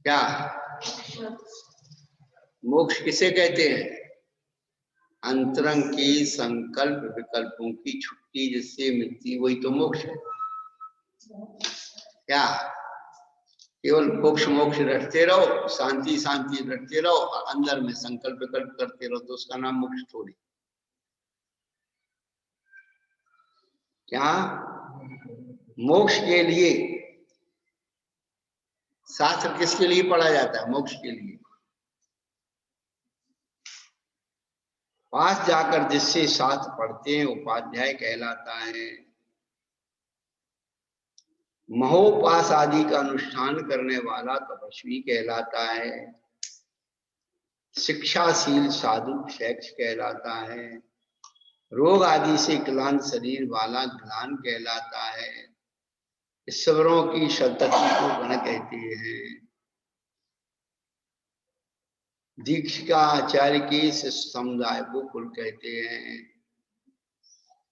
क्या मोक्ष किसे कहते हैं? अंतरंग की संकल्प विकल्पों की छुट्टी जिससे मिलती वही तो मोक्ष है। क्या केवल मोक्ष मोक्ष रटते रहो, शांति शांति रटते रहो और अंदर में संकल्प विकल्प करते रहो तो उसका नाम मोक्ष थोड़ी। क्या मोक्ष के लिए शास्त्र किसके लिए पढ़ा जाता है? मोक्ष के लिए। पास जाकर जिससे शास्त्र पढ़ते हैं उपाध्याय कहलाता है। महोपास आदि का अनुष्ठान करने वाला तपस्वी कहलाता है। शिक्षाशील साधु शैक्ष कहलाता है। रोग आदि से क्लांत शरीर वाला ज्ञान कहलाता है। ईश्वरों की संतति को गण कहते हैं। दीक्षिका आचार्य के शिष्य समुदाय को कुल कहते हैं।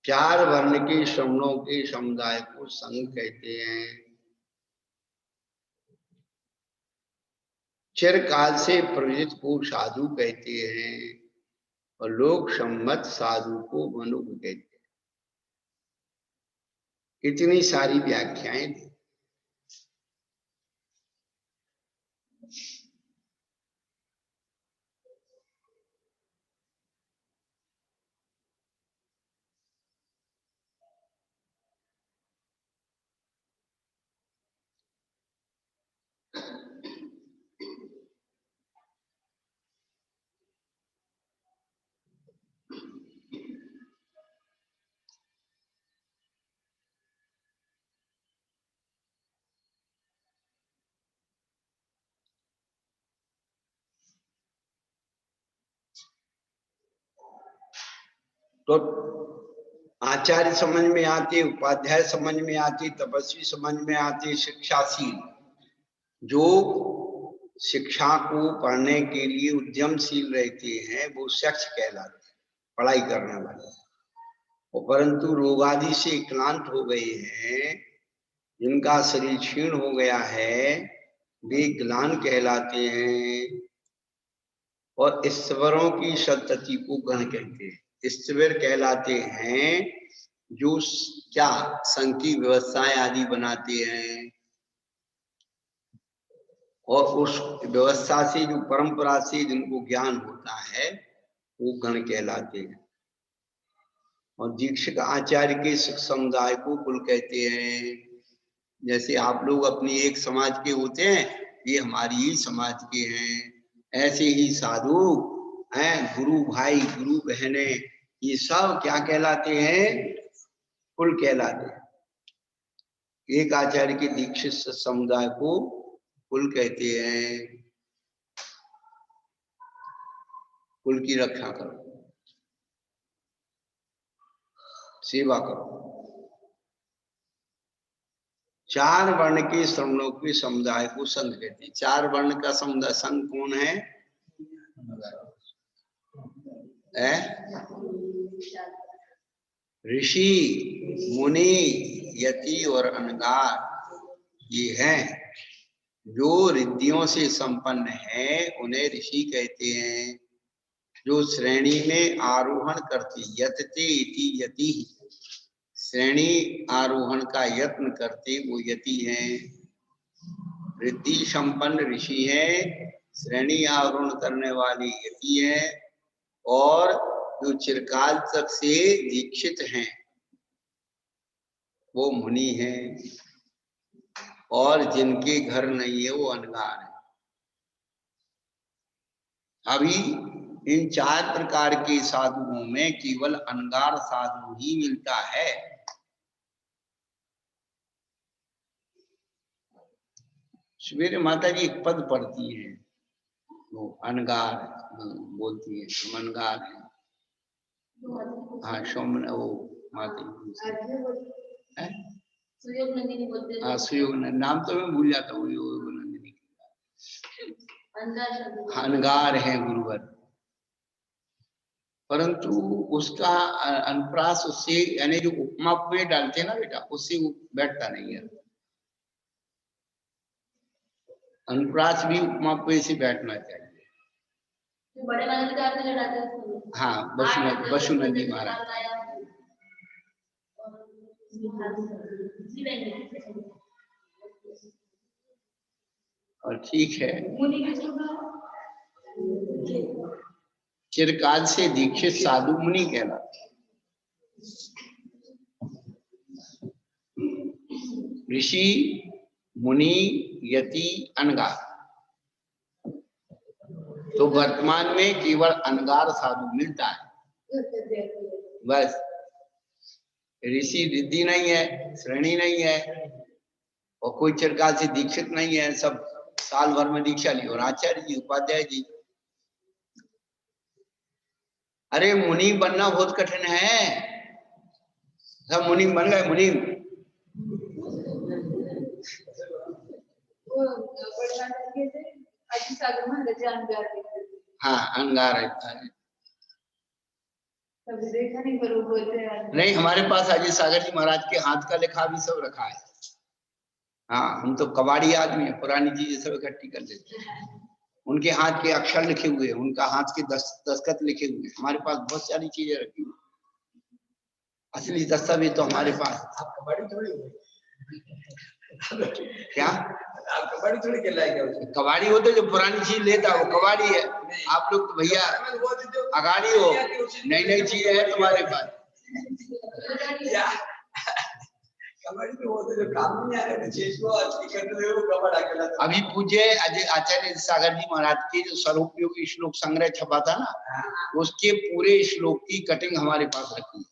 4 वर्ण के श्रमणों के समुदाय को संघ कहते हैं। चिरकाल से प्रवृत्त को साधु कहते हैं और लोक सम्मत साधु को मनुष्य कहते हैं। इतनी सारी व्याख्याएं दी। तो आचार्य समझ में आते, उपाध्याय समझ में आते, तपस्वी समझ में आते, शिक्षाशील, जो शिक्षा को पढ़ने के लिए उद्यमशील रहते हैं वो शिक्ष कहलाते हैं, पढ़ाई करने वाले। और परंतु रोग आदि से क्लांत हो गए हैं, जिनका शरीर क्षीण हो गया है, वे ग्लान कहलाते हैं। और ईश्वरों की संतति को गण कहते हैं। ईश्वर कहलाते हैं जो क्या संघ की व्यवस्थाएं आदि बनाते हैं, और उस व्यवस्था से जो परंपरा से जिनको ज्ञान होता है वो गण कहलाते हैं। और दीक्षित आचार्य के शिख समुदाय को कुल कहते हैं। जैसे आप लोग अपनी एक समाज के होते हैं, ये हमारी ही समाज के हैं, ऐसे ही साधु हैं, गुरु भाई, गुरु बहने, ये सब क्या कहलाते हैं? कुल कहलाते हैं। एक आचार्य के दीक्षित समुदाय को कुल कहते हैं। कुल की रक्षा करो, सेवा करो। 4 वर्ण के श्रमणों के समुदाय को संघ कहते हैं। 4 वर्ण का समुदाय संघ कौन है? ऋषि, मुनि, यति और अनगार, ये हैं जो रिद्धियों से संपन्न है, उन्हें ऋषि कहते हैं। जो श्रेणी में आरोहण करते, यतते इति यति, श्रेणी आरोहण का यत्न करते वो यति हैं। रिद्धि संपन्न ऋषि है, श्रेणी आरोहण करने वाली यति है, और जो चिरकाल तक से दीक्षित हैं वो मुनि हैं, और जिनके घर नहीं है वो अनगार है। अभी इन 4 प्रकार के साधुओं में केवल अनगार साधु ही मिलता है। सवेरे माता जी एक पद पढ़ती है, वो अनगार बोलती है, तुम अनगार है। हाँ, सोमन वो माता जी, हाँ सुयोग, नाम तो मैं भूल जाता हूँ, नंदिनी अनगार है गुरुवर। परंतु उसका अनुप्रास उससे, यानी जो उपमा पे डालते हैं ना बेटा, उससे वो बैठता नहीं है। अनुप्रास भी उपमा पे से बैठना चाहिए। बड़े हाँ, वसुनंदी महाराज। और ठीक है, चिरकाल से दीक्षित साधु मुनि कहलाते। ऋषि, मुनि, यति, अनगार। तो वर्तमान में केवल अनगार साधु मिलता है बस। ऋषि रिद्धि नहीं है, श्रेणी नहीं है, और कोई चिरकाल से दीक्षित नहीं है, सब साल भर में दीक्षा ली। और आचार्य जी, उपाध्याय जी, अरे मुनि बनना बहुत कठिन है। सब मुनि बन गए, मुनि हाँ, अनगार है। नहीं, हमारे पास अजय सागर जी महाराज के हाथ का लिखा भी सब रखा है। हाँ, हम तो कबाड़ी आदमी है, पुरानी चीजें सब इकट्ठी कर लेते हैं। उनके हाथ के अक्षर लिखे हुए हैं, उनका हाथ के दस्तखत लिखे हुए हैं। हमारे पास बहुत सारी चीजें रखी हुई, असली दस्तावेज तो हमारे पास। आप कबाड़ी थोड़ी क्या? आप कबाड़ी थोड़ी कहलाएगा। कबाड़ी होते जो पुरानी चीज लेता वो कबाड़ी है। आप लोग तो भैया अगाड़ी हो, नई नई चीजें हैं तुम्हारे पास। कबाड़ी तो होते जो काम नहीं आ रहे चीज को वो कबाड़ा कहलाता। अभी पूज्य आचार्य सागर जी महाराज के जो सर्वोपयोगी श्लोक संग्रह छपा था ना, उसके पूरे श्लोक की कटिंग हमारे पास रखी है,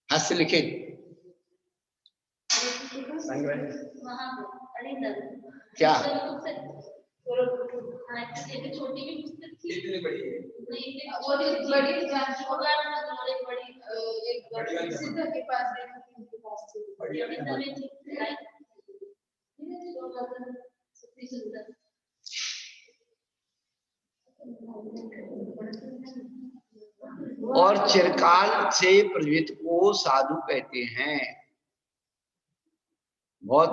हस्त लिखित। क्या छोटी भी पुस्तक थी, इतनी बड़ी है नहीं वो बड़ी जानची होगा ना, तुम्हारी बड़ी एक सिद्ध के पास देखा थी, उनके पास थी बढ़िया में थी सत्य सुंदर। और चिरकाल से प्रज्वलित को साधु कहते हैं। बहुत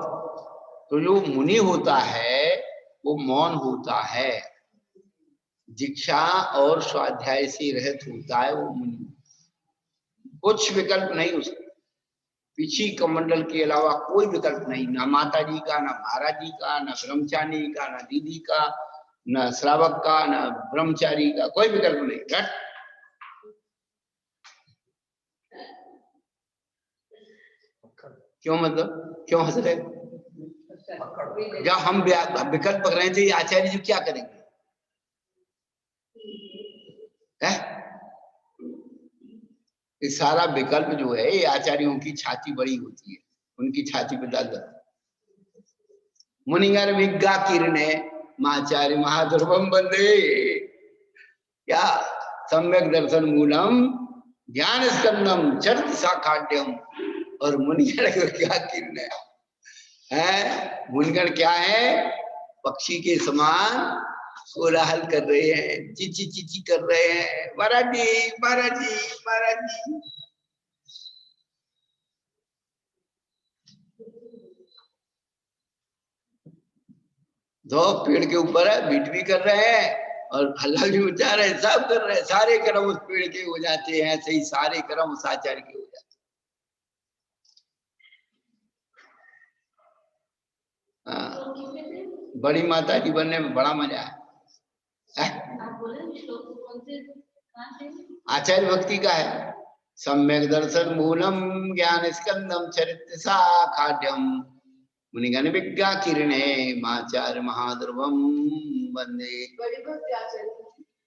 तो जो मुनि होता है वो मौन होता है, दीक्षा और स्वाध्याय से रहित होता है वो मुनि, कुछ विकल्प नहीं उसका, पीछे कमंडल के अलावा कोई विकल्प नहीं, ना माता जी का, ना महाराज जी का, ना ब्रह्मचारी का, ना दीदी का, ना श्रावक का, ना ब्रह्मचारी का, कोई विकल्प नहीं। क्यों मतलब क्यों हंस रहे? जब हम विकल्प पकड़ रहे थे आचार्य जी क्या करेंगे? इस सारा विकल्प जो है ये आचार्यों की छाती बड़ी होती है, उनकी छाती पे डाल दो। मुनिगर विज्ञा किरणे माचार्य महाध्रुवम बंदे, क्या सम्यक दर्शन मूलम ज्ञान स्कंदम चरित साखाट्यम। और मुनिगण क्या किरण है, मुनिगण क्या है, पक्षी के समान कोलाहल कर रहे हैं, चिची चिची कर रहे हैं, महाराज जी महाराज जी महाराज जी। दो पेड़ के ऊपर है, बीट भी कर रहे हैं और हल्ला भी मचा रहे हैं, सब कर रहे हैं, सारे कर्म उस पेड़ के हो जाते हैं, ऐसे ही सारे कर्म उस आचार्य के हो जाते हैं। हाँ, बड़ी माता जी बनने में बड़ा मजा है। आचार्य भक्ति का है, सम्यक दर्शन मूलम ज्ञान स्कंदम चरित्र साखाढ्यम मुनिगण विज्ञा किरणे माचार्य महाध्रुवम वंदे।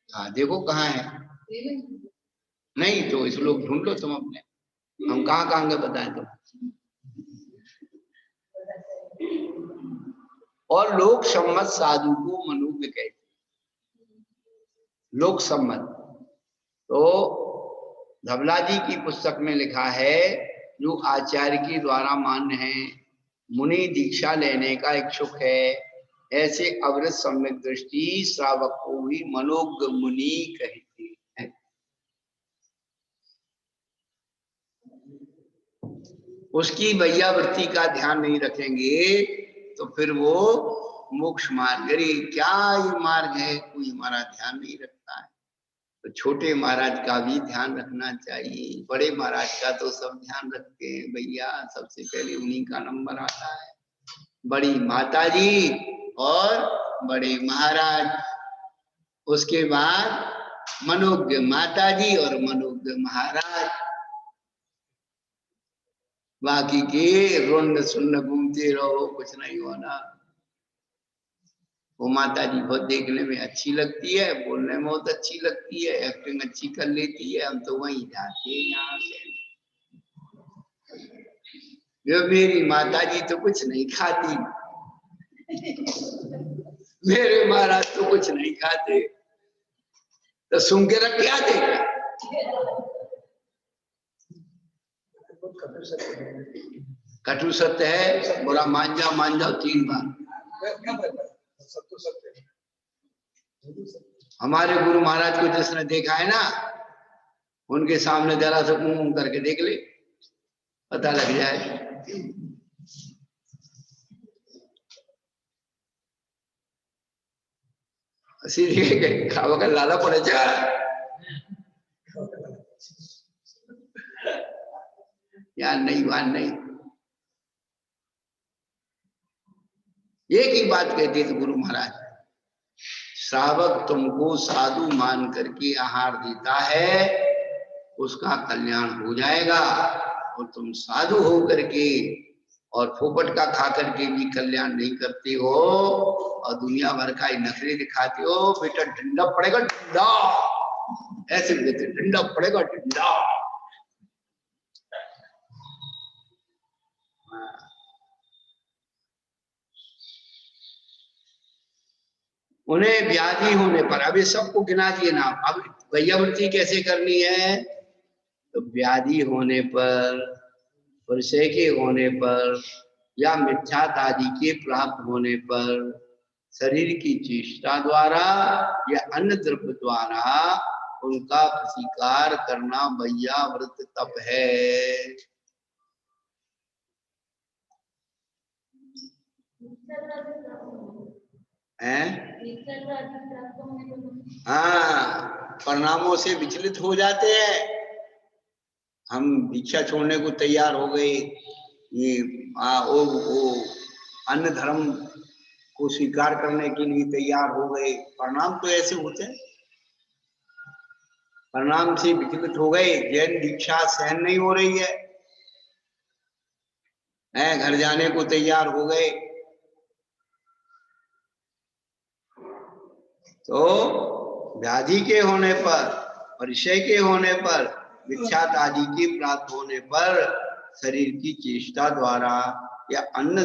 हाँ देखो कहाँ है, नहीं तो श्लोक ढूंढ लो तुम अपने, हम कहाँ कहाँ के बताएं तुम। और लोक सम्मत साधु को मनुव्य कहते हैं, लोक सम्मत। तो धवला जी की पुस्तक में लिखा है जो आचार्य के द्वारा मान्य है, मुनि दीक्षा लेने का इच्छुक है, ऐसे अवृत सम्यक दृष्टि श्रावक को ही मनोज्ञ मुनि कहते हैं। उसकी वैयावृत्ति का ध्यान नहीं रखेंगे तो फिर वो मोक्ष मार्ग, अरे क्या ये मार्ग है, कोई हमारा ध्यान नहीं रखता है। तो छोटे महाराज का भी ध्यान रखना चाहिए, बड़े महाराज का तो सब ध्यान रखते हैं भैया, सबसे पहले उन्हीं का नंबर आता है, बड़ी माता जी और बड़े महाराज, उसके बाद मनोज्ञ माता जी और मनोज्ञ महाराज, बाकी के रुंड सुन्न घूमते रहो, कुछ नहीं होना। वो माता जी बहुत देखने में अच्छी लगती है, बोलने में बहुत अच्छी लगती है, एक्टिंग अच्छी कर लेती है, हम तो वहीं जाते हैं यहाँ से। जो मेरी माता जी तो कुछ नहीं खाती, मेरे महाराज तो कुछ नहीं खाते, तो सुन के रख क्या देगा। कटु सत्य है, बुरा मान जाओ 3 बार। हमारे गुरु महाराज को जिसने देखा है ना, उनके सामने जरा से मुंह करके देख ले, पता लग जाए। सीधे खावा का लाला पड़े जा, यार नहीं वान नहीं। एक ही बात कहते थे गुरु महाराज, श्रावक तुमको साधु मान करके आहार देता है, उसका कल्याण हो जाएगा, और तुम साधु हो करके और फोपट का खा करके भी कल्याण नहीं करते हो और दुनिया भर का ही नखरे दिखाते हो, बेटा डंडा पड़ेगा डंडा, ऐसे कहते डंडा पड़ेगा डंडा। उन्हें व्याधि होने पर, अब ये सबको गिना दिए ना। अब वैयावृत्ति कैसे करनी है? तो व्याधि होने पर, परिचय के होने पर, या मिथ्यात आदि के प्राप्त होने पर, शरीर की चेष्टा द्वारा या अन्य द्रव्य द्वारा उनका प्रतिकार करना वैयावृत्त तप है। हाँ, परिणामों से विचलित हो जाते हैं। हम दीक्षा छोड़ने को तैयार हो गए, ये वो अन्य धर्म को स्वीकार करने के लिए तैयार हो गए। परिणाम तो ऐसे होते हैं, परिणाम से विचलित हो गए। जैन दीक्षा सहन नहीं हो रही है, घर जाने को तैयार हो गए। तो व्याधि के होने पर, परिचय के होने पर, मिथ्यात आदि के प्राप्त होने पर, शरीर की चेष्टा द्वारा या अन्य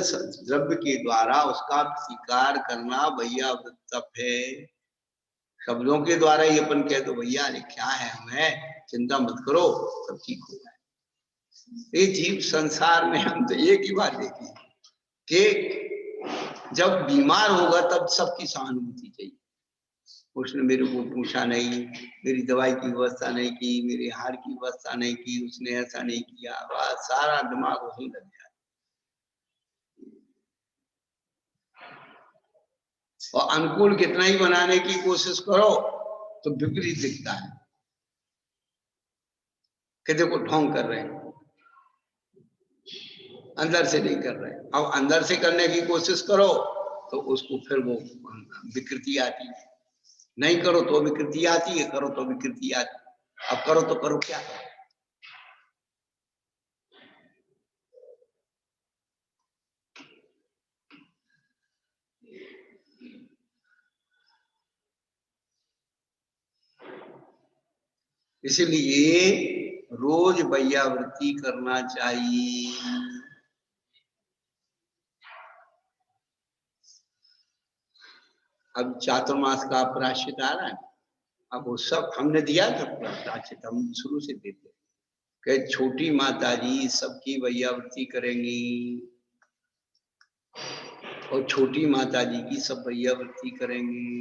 द्रव्य के द्वारा उसका प्रतिकार करना वैयावृत्त तप है। शब्दों के द्वारा ये अपन कह दो भैया अरे क्या है, हमें चिंता मत करो, सब ठीक हो जाए। ये जीव संसार में हम तो एक ही बात देखी कि जब बीमार होगा तब सबकी सहानुभूति चाहिए। उसने मेरे को पूछा नहीं, मेरी दवाई की व्यवस्था नहीं की, मेरे हार की व्यवस्था नहीं की, उसने ऐसा नहीं किया, बस सारा दिमाग वहीं लग गया। और अनुकूल कितना ही बनाने की कोशिश करो तो विपरीत दिखता है कि देखो ढोंग कर रहे हैं, अंदर से नहीं कर रहे। अब अंदर से करने की कोशिश करो तो उसको फिर वो विकृति आती है। नहीं करो तो विकृति आती है, करो तो विकृति आती है। अब करो तो करो क्या? इसलिए रोज वैयावृत्ति करना चाहिए। अब चातुर्मास का प्रायश्चित आ रहा है, अब वो सब हमने दिया था प्रायश्चित, हम शुरू से देते कि छोटी माता जी सबकी वैयावृत्ति करेंगी और छोटी माता जी की सब वैयावृत्ति करेंगी।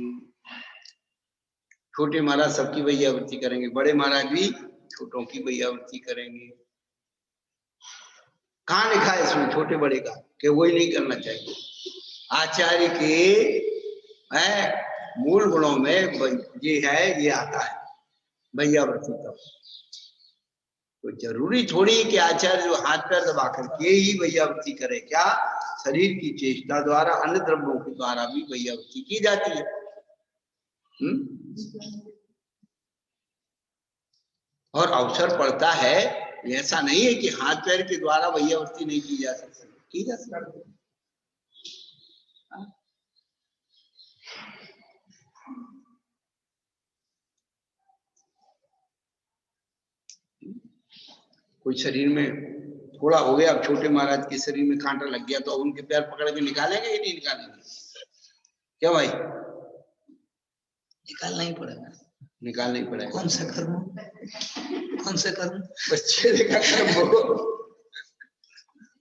छोटे महाराज सबकी वैयावृत्ति करेंगे, बड़े महाराज भी छोटों की वैयावृत्ति करेंगे। कहाँ लिखा है इसमें छोटे बड़े का कि वही नहीं करना चाहिए? आचार्य के मूल गुणों में ये है, ये आता है वैयावृत्ति तब। तो जरूरी थोड़ी कि आचार्य जो हाथ पैर दबा करके ही वैयावृत्ति करे। क्या शरीर की चेष्टा द्वारा अन्य द्रव्यों के द्वारा भी वैयावृत्ति की जाती है। और अवसर पड़ता है, ऐसा नहीं है कि हाथ पैर के द्वारा वैयावृत्ति नहीं की जा सकती, की जा सकती। कोई शरीर में थोड़ा हो गया, अब छोटे महाराज के शरीर में कांटा लग गया तो उनके पैर पकड़ के निकालेंगे या नहीं निकालेंगे? क्या भाई? निकालना ही पड़ेगा, निकालना ही पड़ेगा। कौन सा कर्म? कौन सा कर्म? बस चेले का कर्म हो।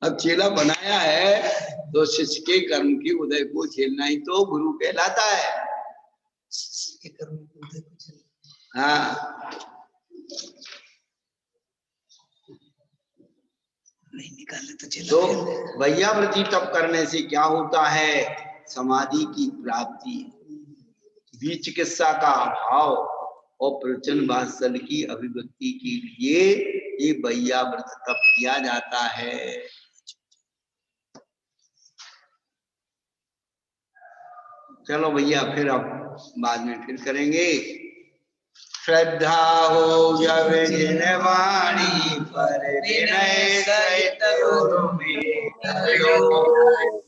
अब चेला बनाया है तो शिष्य के कर्म की उदय को झेलना ही तो गुरु कहलाता है। शिष्य के कर्म की उदय को झेलना। हाँ, नहीं निकाले तो चेला। तो वैयावृत्ति तप करने से क्या होता है? समाधि की प्राप्ति, भी चिकित्सा का अभाव और प्रवचन वात्सल्य की अभिव्यक्ति के लिए ये वैयावृत्त तप किया जाता है। चलो भैया, फिर अब बाद में फिर करेंगे। श्रद्धा हो जब जिन वाणी पर विनय सहित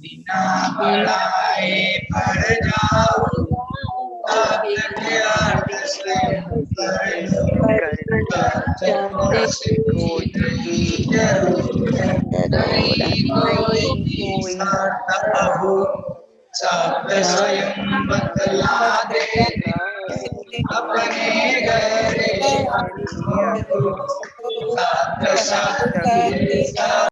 बिना बढ़ाए पड़ जाओ। सप्त स्वयं बतला दे अपने घर सप्त शक्ति